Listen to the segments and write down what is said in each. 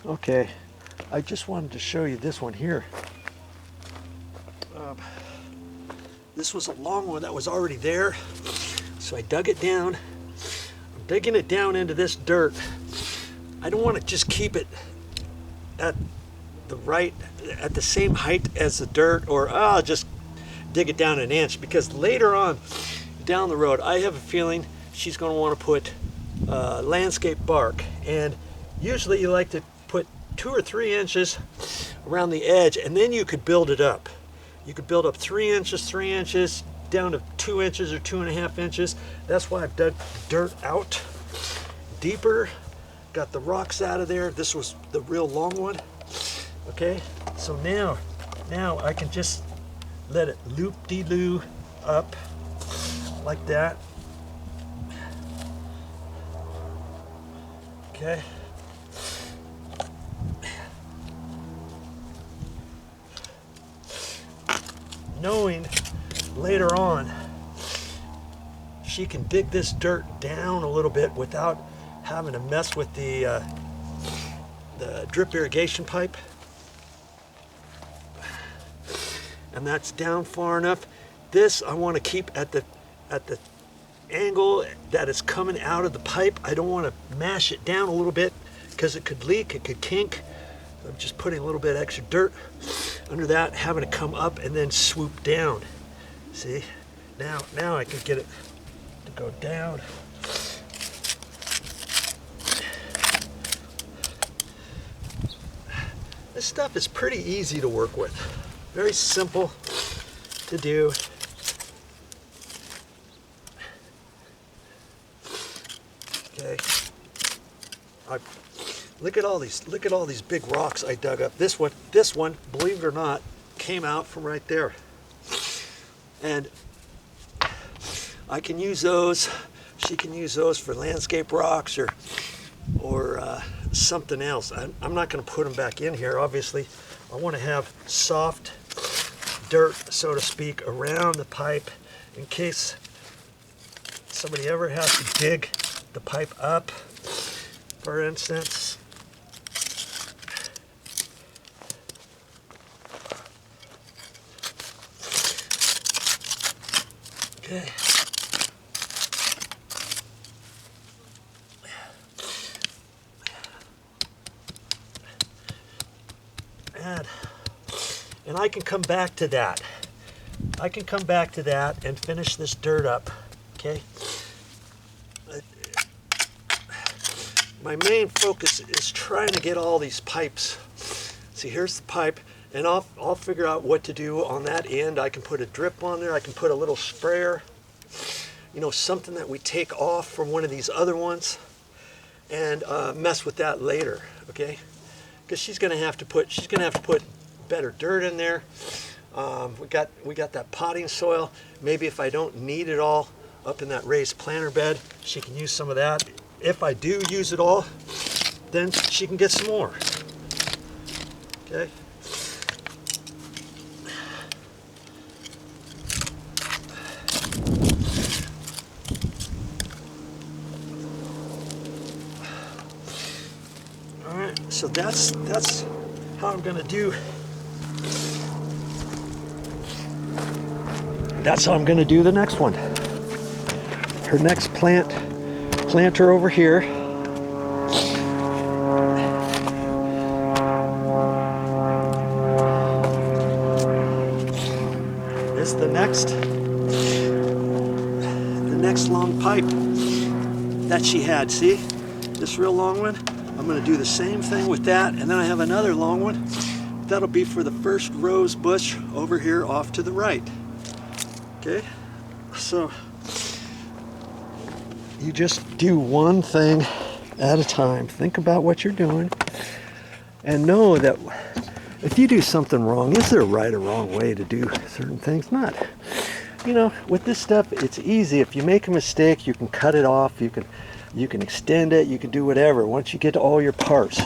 Okay, I just wanted to show you this one here. This was a long one that was already there, so I dug it down. I'm digging it down into this dirt. I don't want to just keep it at the same height as the dirt, or I'll just dig it down an inch, because later on down the road I have a feeling she's going to want to put landscape bark, and usually you like to put 2 or 3 inches around the edge, and then you could build it up. You could build up 3 inches down to 2 inches or 2.5 inches. That's why I've dug dirt out deeper, got the rocks out of there. This was the real long one. Okay, so now I can just let it loop-de-loo up like that. Okay. Knowing later on she can dig this dirt down a little bit without having to mess with the drip irrigation pipe. And that's down far enough. This I want to keep at the angle that is coming out of the pipe. I don't want to mash it down a little bit because it could leak, it could kink. I'm just putting a little bit extra dirt under that, having it come up and then swoop down. See, now I can get it to go down. This stuff is pretty easy to work with. Very simple to do. Okay. Look at all these big rocks I dug up. This one, believe it or not, came out from right there. And I can use those. She can use those for landscape rocks or something else. I'm not going to put them back in here. Obviously, I want to have soft dirt, so to speak, around the pipe in case somebody ever has to dig the pipe up, for instance. Okay. And I can come back to that. I can come back to that and finish this dirt up. Okay. My main focus is trying to get all these pipes. See, here's the pipe, and I'll figure out what to do on that end. I can put a drip on there. I can put a little sprayer, you know, something that we take off from one of these other ones, and mess with that later. Okay, because she's gonna have to put better dirt in there. We got that potting soil. Maybe if I don't need it all up in that raised planter bed, she can use some of that. If I do use it all, then she can get some more. Okay. All right. So that's how I'm gonna do. That's how I'm gonna do the next one. Her next planter over here. Is the next long pipe that she had. See, this real long one. I'm going to do the same thing with that, and then I have another long one. That'll be for the first rose bush over here off to the right. Okay, so you just do one thing at a time. Think about what you're doing and know that if you do something wrong, is there a right or wrong way to do certain things? Not. You know, with this stuff, it's easy. If you make a mistake, you can cut it off. You can extend it. You can do whatever. Once you get to all your parts,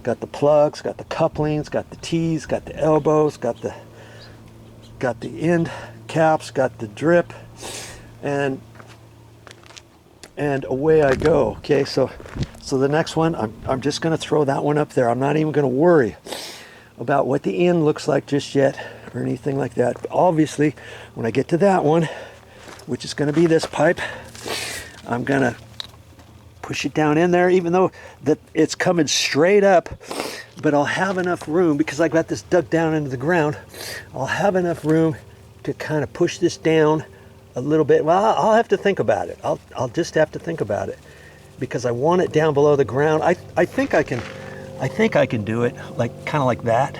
got the plugs, got the couplings, got the T's, got the elbows, got the end caps, got the drip, and and away I go. Okay, so the next one, I'm just going to throw that one up there. I'm not even going to worry about what the end looks like just yet or anything like that. But obviously, when I get to that one, which is going to be this pipe, I'm going to push it down in there, even though that it's coming straight up, but I'll have enough room because I got this dug down into the ground. I'll have enough room to kind of push this down a little bit. Well, I'll have to think about it. I'll just have to think about it because I want it down below the ground. I think I can do it like kind of like that,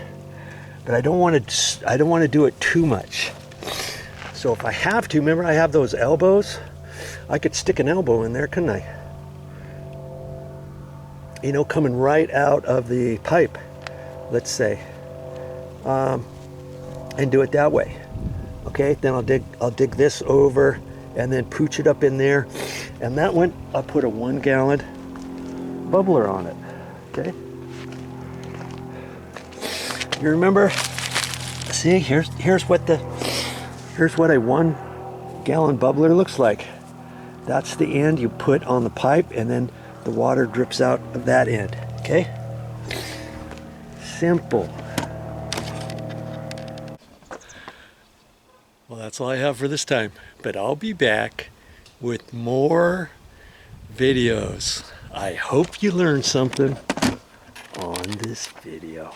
but I don't want to do it too much. So if I have to, remember I have those elbows, I could stick an elbow in there, couldn't I? You know, coming right out of the pipe, let's say, and do it that way. Okay, then I'll dig this over and then pooch it up in there. And that one, I'll put a 1 gallon bubbler on it. Okay. You remember? See, here's what a 1 gallon bubbler looks like. That's the end you put on the pipe, and then the water drips out of that end. Okay. Simple. Well, that's all I have for this time, but I'll be back with more videos. I hope you learned something on this video.